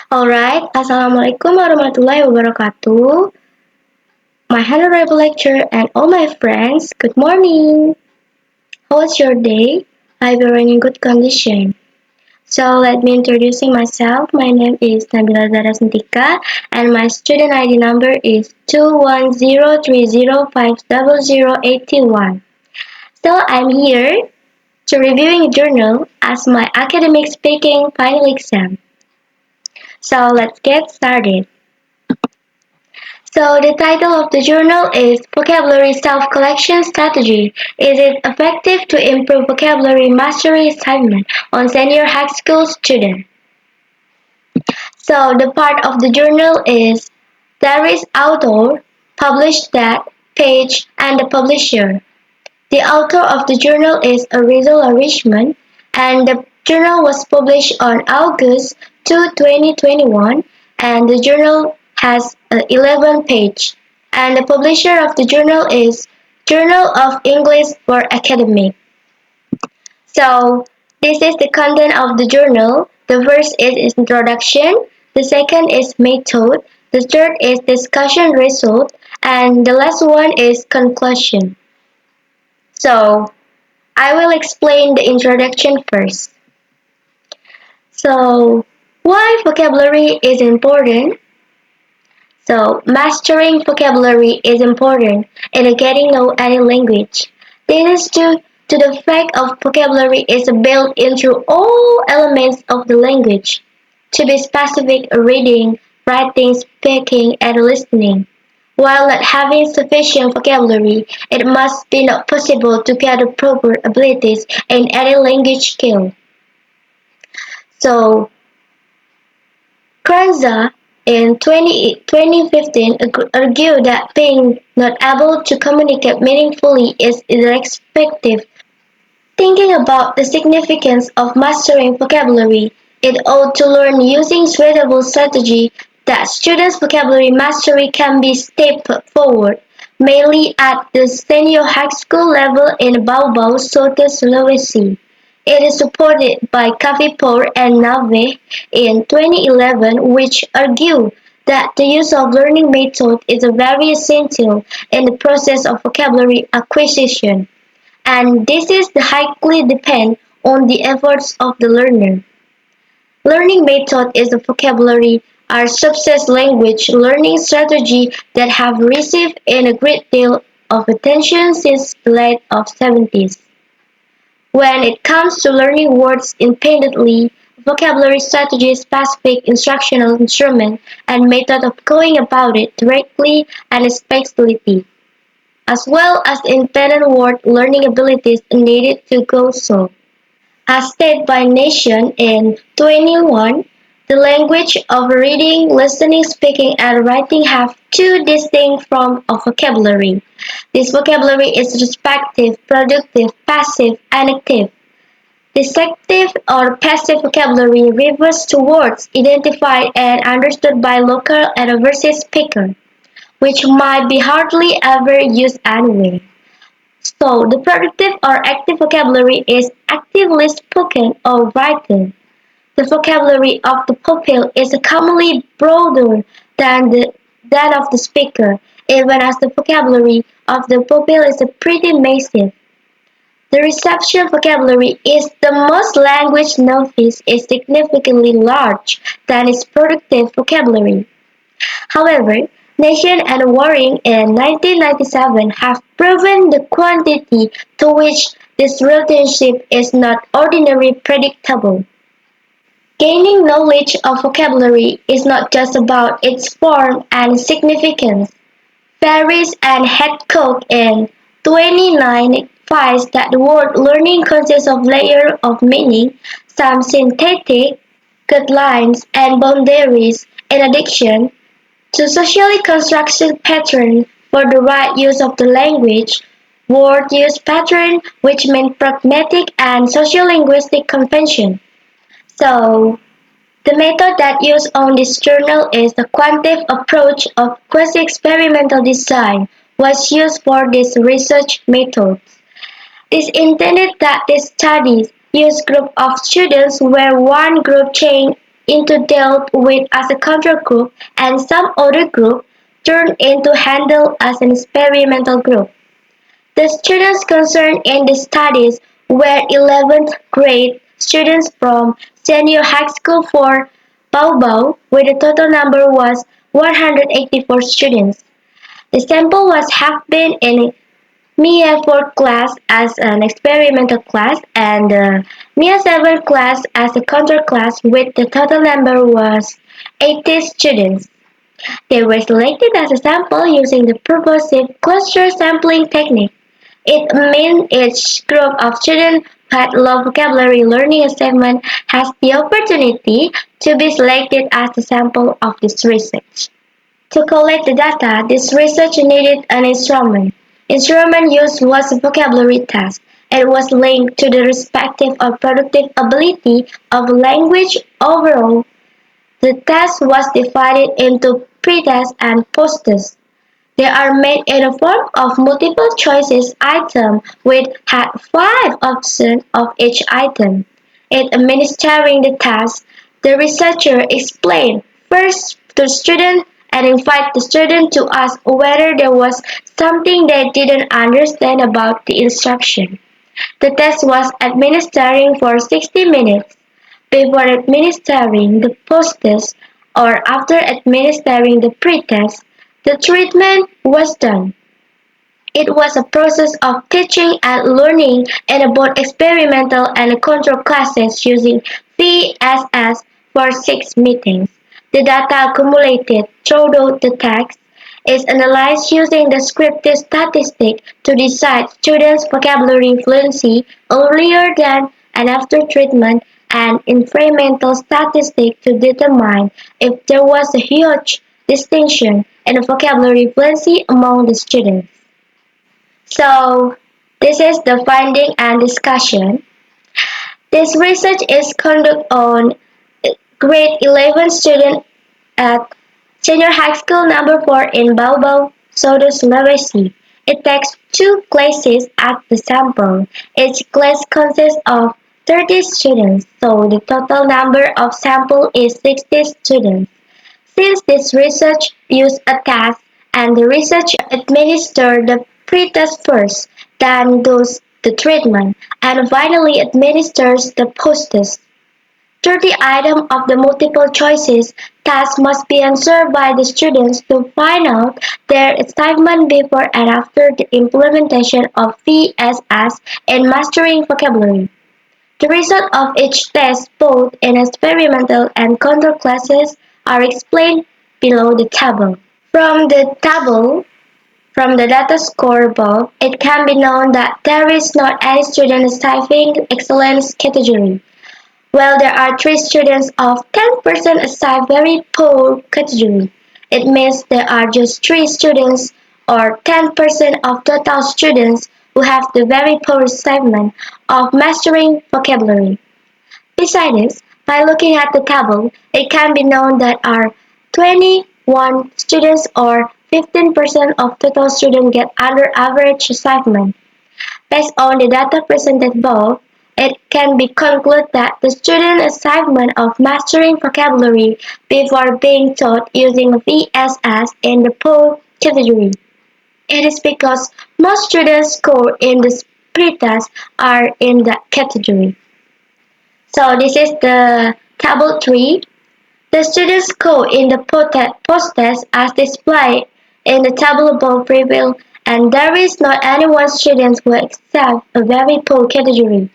Alright, Assalamualaikum warahmatullahi wabarakatuh. My honorable lecturer and all my friends, good morning. How was your day? I hope you're in good condition. So let me introducing myself. My name is Nabila Zara Sintika and my student ID number is 21030508081. So I'm here to reviewing a journal as my academic speaking final exam. So let's get started. So the title of the journal is Vocabulary Self-Collection Strategy. Is it effective to improve vocabulary mastery assignment on senior high school student? So the part of the journal is there is author, published that, page, and the publisher. The author of the journal is Rizal Richmond, and the journal was published on August 2, 2021, and the journal has 11 pages. And the publisher of the journal is Journal of English for Academic. So this is the content of the journal. The first is introduction, the second is method, the third is discussion result, and the last one is conclusion. So I will explain the introduction first. So, why vocabulary is important? So, mastering vocabulary is important in getting know any language. This is due to the fact of vocabulary is built into all elements of the language. To be specific, reading, writing, speaking, and listening. While not having sufficient vocabulary, it must be not possible to get the proper abilities in any language skill. So, Kranza in 2015 argued that being not able to communicate meaningfully is irrespective. Thinking about the significance of mastering vocabulary, it ought to learn using suitable strategy that students' vocabulary mastery can be stepped forward, mainly at the senior high school level in Baubau, Soto, Sulawesi. It is supported by Kavipur and Nave in 2011, which argue that the use of learning method is very essential in the process of vocabulary acquisition, and this is highly depend on the efforts of the learner. Learning method is a vocabulary or success language learning strategy that have received in a great deal of attention since the late of 70s. When it comes to learning words independently, vocabulary strategy is specific instructional instrument and method of going about it directly and especially, as well as independent word learning abilities needed to go so. As stated by Nation in 21, the language of reading, listening, speaking, and writing have two distinct forms of vocabulary. This vocabulary is respective, productive, passive, and active. Descriptive or passive vocabulary refers to words identified and understood by local and overseas speakers, which might be hardly ever used anyway. So, the productive or active vocabulary is actively spoken or written. The vocabulary of the pupil is commonly broader than of the speaker, even as the vocabulary of the pupil is pretty massive. The reception vocabulary is the most language novice is significantly large than its productive vocabulary. However, Nation and Waring in 1997 have proven the quantity to which this relationship is not ordinarily predictable. Gaining knowledge of vocabulary is not just about its form and significance. Ferris and Hadcock in 29 finds that the word learning consists of layers of meaning, some synthetic guidelines and boundaries, in addition to socially constructed patterns for the right use of the language. Word use pattern, which mean pragmatic and sociolinguistic convention. So, the method that used on this journal is the quantitative approach of quasi-experimental design was used for this research method. This intended that these studies use group of students where one group changed into dealt with as a control group and some other group turned into handled as an experimental group. The students concerned in the studies were 11th grade students from Senior High School for Baobao, where the total number was 184 students. The sample was half been in MIA 4 class as an experimental class and MIA 7 class as a control class with the total number was 80 students. They were selected as a sample using the purposive cluster sampling technique. It means each group of students who had low vocabulary learning achievement has the opportunity to be selected as the sample of this research. To collect the data, this research needed an instrument. Instrument used was a vocabulary test. It was linked to the respective or productive ability of language overall. The test was divided into pre-test and post-test. They are made in the form of multiple choices item which had 5 options of each item. In administering the task, the researcher explained first to the student and invite the student to ask whether there was something they didn't understand about the instruction. The test was administering for 60 minutes. Before administering the post-test or after administering the pre-test, the treatment was done. It was a process of teaching and learning in both experimental and control classes using VSS for 6 meetings. The data accumulated throughout the text is analyzed using descriptive statistics to decide students' vocabulary fluency earlier than and after treatment and incremental statistics to determine if there was a huge distinction in vocabulary fluency among the students. So, this is the finding and discussion. This research is conducted on grade 11 students at Senior High School Number 4 in Baobab, Sodo, Sulawesi. It takes 2 classes at the sample. Each class consists of 30 students, so the total number of sample is 60 students. Since this research used a task and the researcher administered the pre-test first, then does the treatment, and finally administers the post-test. 30 items of the multiple choices task must be answered by the students to find out their excitement before and after the implementation of VSS in mastering vocabulary. The results of each test, both in experimental and control classes, are explained below the table. From the table, from the data score above, it can be known that there is not any student achieving excellence category, while there are 3 students of 10% assigned very poor category. It means there are just 3 students or 10% of total students who have the very poor achievement of mastering vocabulary. Besides this, by looking at the table, it can be known that are 21 students or 15% of total students get under average achievement. Based on the data presented above, it can be concluded that the student achievement of mastering vocabulary before being taught using VSS in the poor category. It is because most students score in the pretest are in that category. So this is the table 3. The student score in the post-test as displayed in the table above prevail, and there is not any one student who excels a very poor category,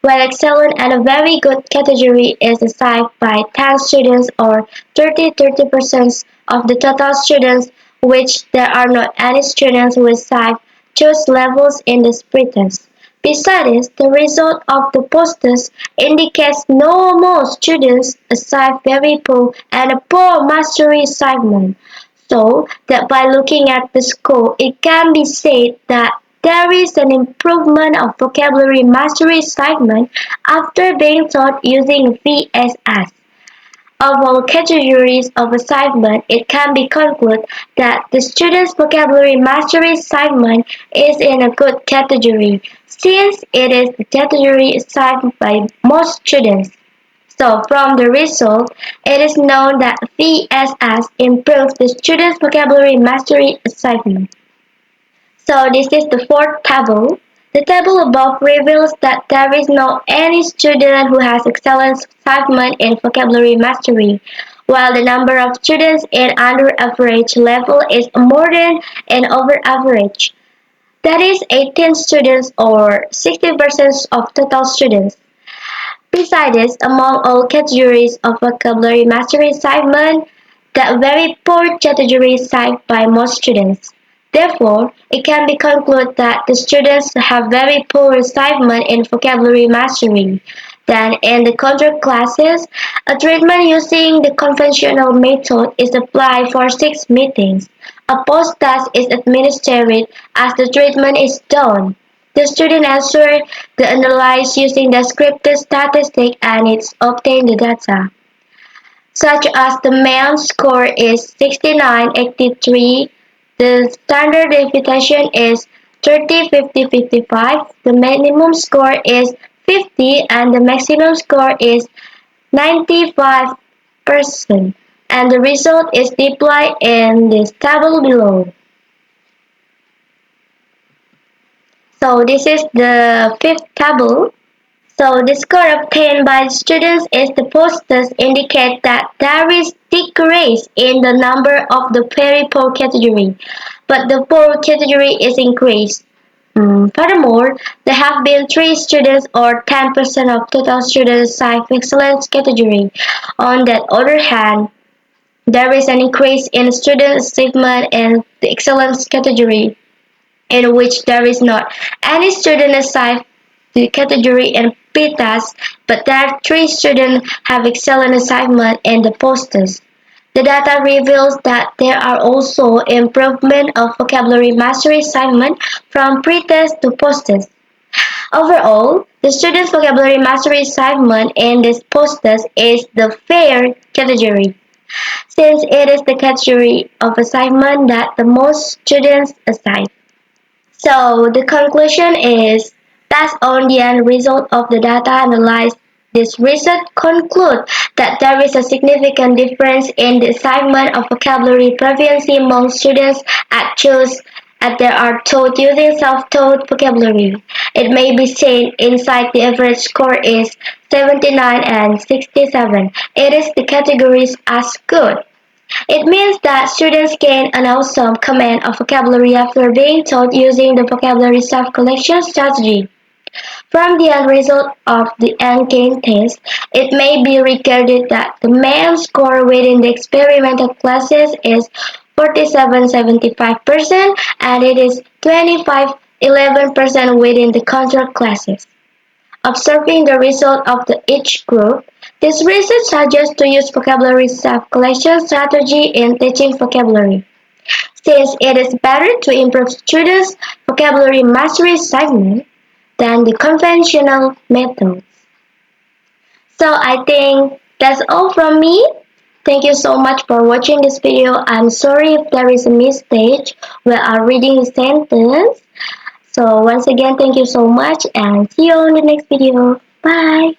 while excellent and a very good category is assigned by 10 students or 30% of the total students, which there are not any students who achieve those levels in the pretest. Besides, the result of the post-test indicates no more students achieve very poor and a poor mastery achievement. So that by looking at the score, it can be said that there is an improvement of vocabulary mastery achievement after being taught using VSS. of all categories of assignment, it can be concluded that the student's vocabulary mastery assignment is in a good category, since it is the category assigned by most students. So, from the result, it is known that VSS improves the student's vocabulary mastery assignment. So this is the fourth table. The table above reveals that there is no any student who has excellent achievement in vocabulary mastery, while the number of students in under average level is more than and over average. That is 18 students or 60% of total students. Besides, among all categories of vocabulary mastery assignment, the very poor category is cited by most students. Therefore, it can be concluded that the students have very poor achievement in vocabulary mastery. Then, in the control classes, a treatment using the conventional method is applied for 6 meetings. A post-task is administered as the treatment is done. The student answers the analysis using the scripted statistic and it obtains the data, such as the mean score is 69-83, the standard deviation is 30-50-55, the minimum score is 50, and the maximum score is 95%, and the result is displayed in this table below. So this is the fifth table. So the score obtained by the students is the posters indicate that there is decrease in the number of the very poor category, but the poor category is increased. Furthermore, there have been 3 students or 10% of total students assigned excellence category. On the other hand, there is an increase in student achievement in the excellence category, in which there is not any student assigned the category in PTAS, but that 3 students have excellent assignment in the posters. The data reveals that there are also improvement of vocabulary mastery assignment from pre-test to post-test. Overall, the student's vocabulary mastery assignment in this post-test is the fair category, since it is the category of assignment that the most students assign. So the conclusion is, based on the end result of the data analyzed, this research concludes that there is a significant difference in the assignment of vocabulary proficiency among students at choose as they are taught using self-taught vocabulary. It may be seen inside the average score is 79 and 67. It is the categories as good. It means that students gain an awesome command of vocabulary after being taught using the vocabulary self-collection strategy. From the end result of the endgame test, it may be regarded that the mean score within the experimental classes is 47.75% and it is 25.11% within the control classes. Observing the result of each group, this research suggests to use vocabulary self-collection strategy in teaching vocabulary, since it is better to improve students' vocabulary mastery segment than the conventional methods. So I think that's all from me. Thank you so much for watching this video. I'm sorry if there is a mistake where I'm reading the sentence. So once again, thank you so much and see you on the next video. Bye.